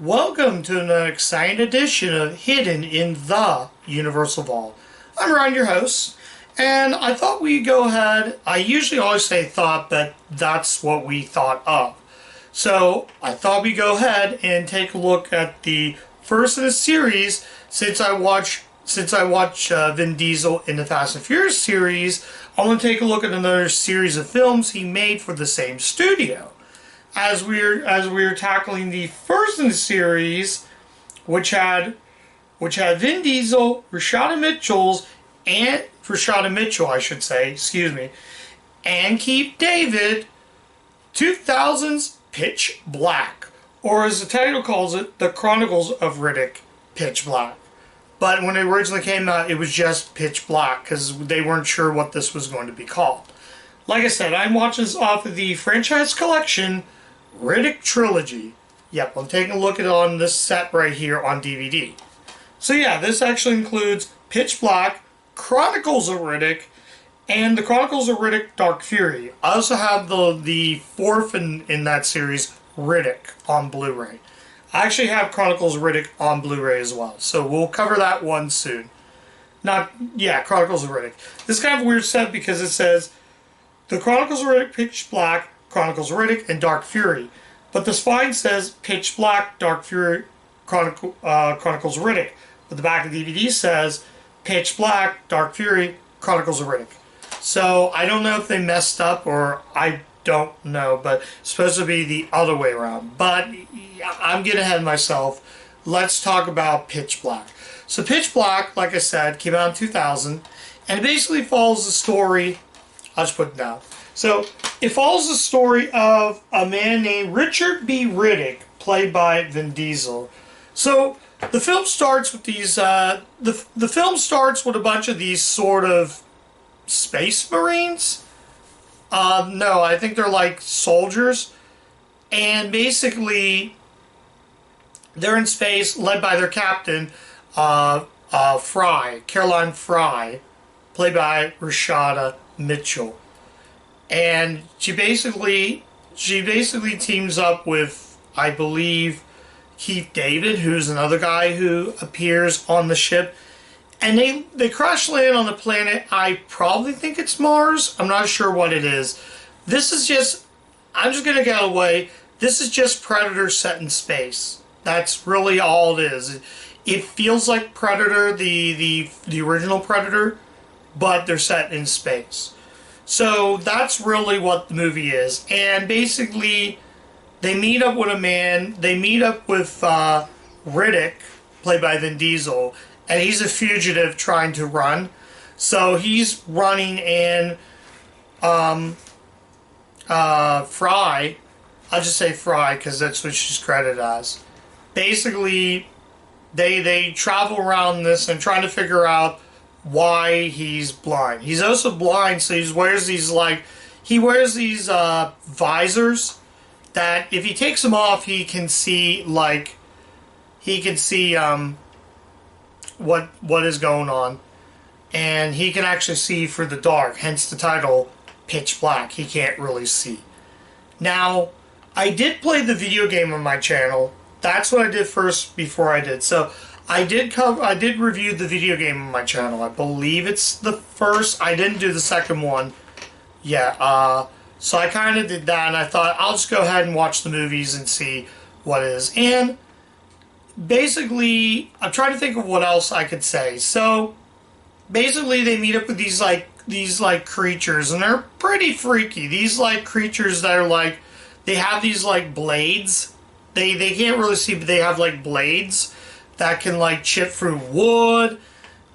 Welcome to an exciting edition of Hidden in the Universal Vault. I'm Ryan, your host, and I thought we'd go ahead. I usually always say thought, but that's what we thought of. So I thought we'd go ahead and take a look at the first in the series since I watch Vin Diesel in the Fast and Furious series. I want to take a look at another series of films he made for the same studio. As we're tackling the first in the series, which had Vin Diesel, Rashada Mitchell, I should say, and Keith David, 2000's Pitch Black, or as the title calls it, The Chronicles of Riddick, Pitch Black. But when it originally came out, it was just Pitch Black because they weren't sure what this was going to be called. Like I said, I'm watching this off of the franchise collection Riddick Trilogy. Yep, I'm taking a look at it on this set right here on DVD. So yeah, this actually includes Pitch Black, Chronicles of Riddick, and the Chronicles of Riddick Dark Fury. I also have the fourth in that series, Riddick, on Blu-ray. I actually have Chronicles of Riddick on Blu-ray as well, so we'll cover that one soon. Chronicles of Riddick. This is kind of a weird set because it says The Chronicles of Riddick Pitch Black, Chronicles of Riddick, and Dark Fury. But the spine says Pitch Black, Dark Fury, Chronicles of Riddick. But the back of the DVD says Pitch Black, Dark Fury, Chronicles of Riddick. So I don't know if they messed up or I don't know, but it's supposed to be the other way around. But I'm getting ahead of myself. Let's talk about Pitch Black. So Pitch Black, like I said, came out in 2000, and it basically follows the story. I'll just put it down. So it follows the story of a man named Richard B. Riddick, played by Vin Diesel. So the film starts with these. The film starts with a bunch of these sort of space marines. No, I think they're like soldiers, and basically they're in space, led by their captain, Caroline Fry, played by Rashada Mitchell. And she basically teams up with, I believe, Keith David, who's another guy who appears on the ship. And they crash land on the planet. I probably think it's Mars. I'm not sure what it is. I'm just going to get away. This is just Predator set in space. That's really all it is. It feels like Predator, the original Predator, but they're set in space. So that's really what the movie is. And basically, they meet up with a man. They meet up with Riddick, played by Vin Diesel, and he's a fugitive trying to run. So he's running, and Fry, I'll just say Fry because that's what she's credited as. Basically, they travel around this and trying to figure out why he's blind. He's also blind, so he wears these visors that if he takes them off, he can see what is going on, and he can actually see through the dark. Hence the title Pitch Black. He can't really see. Now, I did play the video game on my channel. That's what I did first before I did. So I did review the video game on my channel. I believe it's the first. I didn't do the second one. Yeah, so I kind of did that, and I thought I'll just go ahead and watch the movies and see what it is. And basically, I'm trying to think of what else I could say. So basically, they meet up with these creatures, and they're pretty freaky. These creatures that are they have these blades. They can't really see, but they have blades that can chip through wood.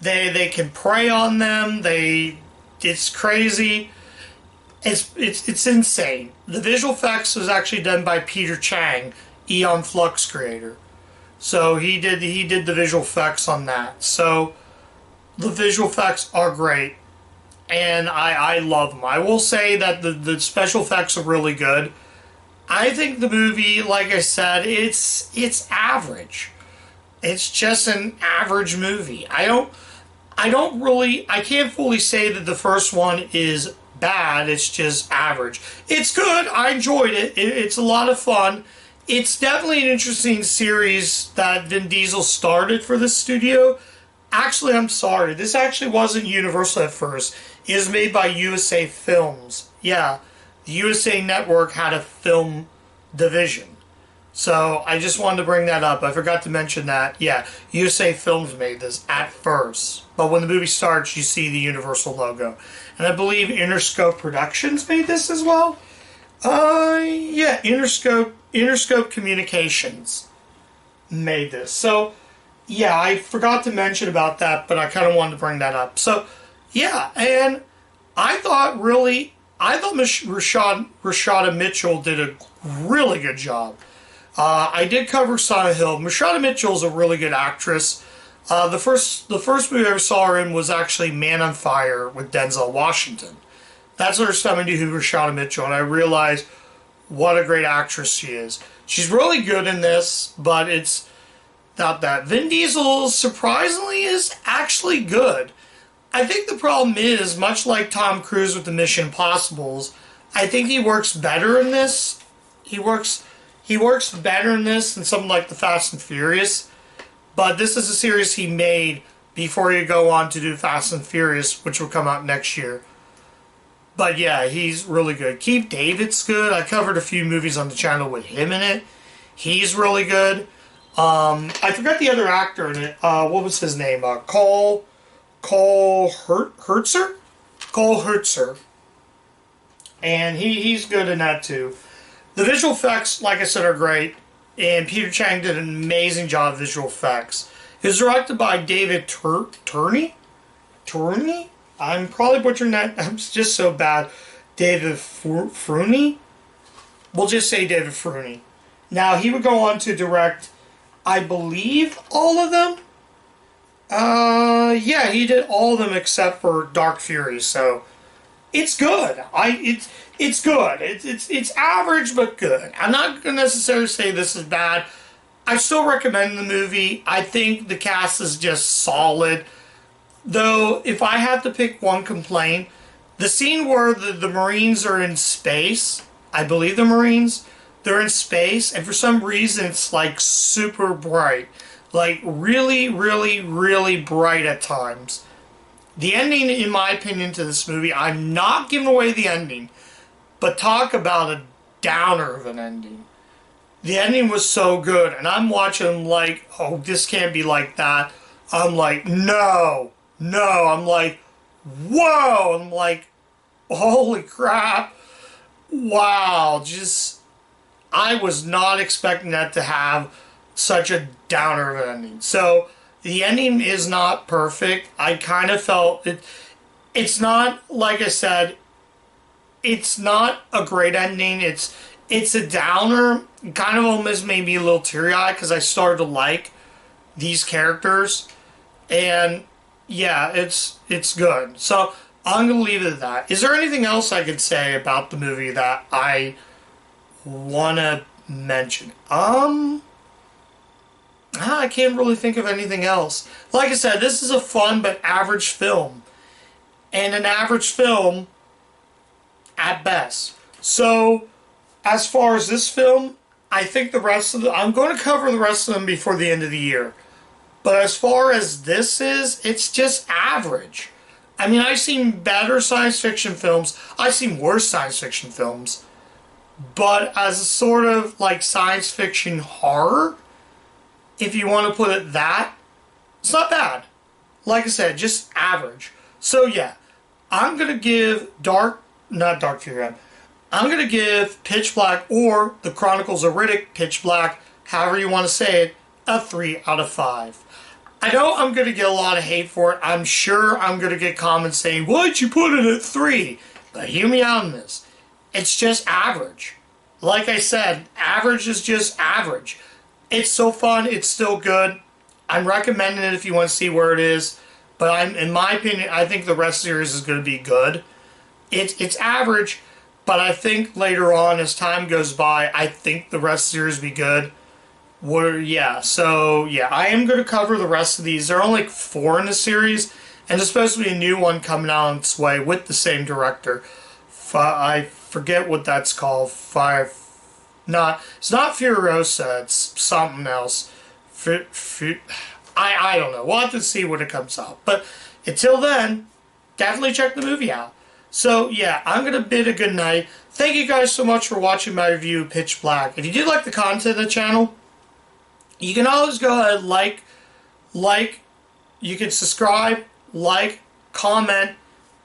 They can prey on them. It's crazy. It's insane. The visual effects was actually done by Peter Chang, Aeon Flux creator. So he did the visual effects on that. So the visual effects are great, and I love them. I will say that the special effects are really good. I think the movie, like I said, it's average. It's just an average movie. I can't fully say that the first one is bad. It's just average. It's good. I enjoyed it. It's a lot of fun. it's definitely an interesting series that Vin Diesel started for the studio. Actually, I'm sorry. This actually wasn't Universal at first. It was made by USA Films. Yeah, the USA Network had a film division. So I just wanted to bring that up. I forgot to mention that. Yeah, USA Films made this at first. But when the movie starts, you see the Universal logo. And I believe Interscope Productions made this as well. Yeah, Interscope Communications made this. So, yeah, I forgot to mention about that, but I kind of wanted to bring that up. So, yeah, and I thought Rashada Mitchell did a really good job. I did cover Silent Hill. Rashada Mitchell is a really good actress. The first movie I ever saw her in was actually Man on Fire with Denzel Washington. That's the first time I knew who Rashada Mitchell, and I realized what a great actress she is. She's really good in this, but it's not that. Vin Diesel, surprisingly, is actually good. I think the problem is, much like Tom Cruise with the Mission Impossibles, I think he works better in this. He works better in this than something like the Fast and Furious. But this is a series he made before you go on to do Fast and Furious, which will come out next year. But yeah, he's really good. Keith David's good. I covered a few movies on the channel with him in it. He's really good. I forgot the other actor in it. What was his name? Cole Hertzer? Cole Hertzer. And he's good in that too. The visual effects, like I said, are great. And Peter Chang did an amazing job of visual effects. It was directed by David Turney? I'm probably butchering that. I'm just so bad. David Fruney? We'll just say David Fruney. Now, he would go on to direct, I believe, all of them. Yeah, he did all of them except for Dark Fury. So, it's good. It's good. It's average but good. I'm not going to necessarily say this is bad. I still recommend the movie. I think the cast is just solid. Though, if I have to pick one complaint, the scene where the Marines are in space, I believe the Marines, they're in space, and for some reason it's like super bright. Like really, really, really bright at times. The ending, in my opinion, to this movie, I'm not giving away the ending, but talk about a downer of an ending. The ending was so good, and I'm watching like, oh, this can't be like that. I'm like, no. I'm like, whoa. I'm like, holy crap. Wow. Just, I was not expecting that to have such a downer of an ending. So, the ending is not perfect. I kind of felt it. It's not, like I said, it's not a great ending. It's a downer. It kind of almost made me a little teary-eyed because I started to like these characters. And yeah, it's good. So I'm going to leave it at that. Is there anything else I could say about the movie that I want to mention? I can't really think of anything else. Like I said, this is a fun but average film. And an average film at best. So, as far as this film, I think the rest of I'm going to cover the rest of them before the end of the year. But as far as this is, it's just average. I mean, I've seen better science fiction films. I've seen worse science fiction films. But as a sort of like science fiction horror, if you want to put it that, it's not bad. Like I said, just average. So yeah, I'm going to give not Dark Fury, I'm going to give Pitch Black, or The Chronicles of Riddick, Pitch Black, however you want to say it, a 3 out of 5. I know I'm going to get a lot of hate for it. I'm sure I'm going to get comments saying, why'd you put it at 3? But hear me out on this. It's just average. Like I said, average is just average. It's so fun. It's still good. I'm recommending it if you want to see where it is. But in my opinion, I think the rest of the series is going to be good. It's average, but I think later on, as time goes by, I think the rest of the series will be good. I am going to cover the rest of these. There are only 4 in the series, and there's supposed to be a new one coming out on its way with the same director. I forget what that's called. It's not Furiosa. It's something else. I don't know. We'll have to see when it comes out. But until then, definitely check the movie out. So yeah, I'm gonna bid a good night. Thank you guys so much for watching my review of Pitch Black. If you do like the content of the channel, you can always go ahead and like, you can subscribe, like, comment,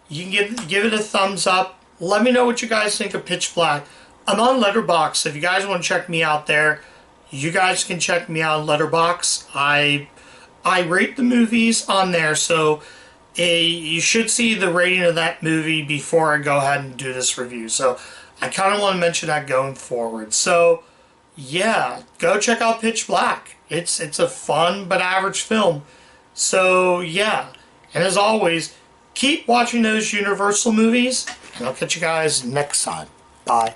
you can give it a thumbs up. Let me know what you guys think of Pitch Black. I'm on Letterboxd. If you guys want to check me out there, you guys can check me out on Letterboxd. I rate the movies on there, so you should see the rating of that movie before I go ahead and do this review. So I kind of want to mention that going forward. So yeah, go check out Pitch Black. It's a fun but average film. So yeah, and as always, keep watching those Universal movies, and I'll catch you guys next time. Bye.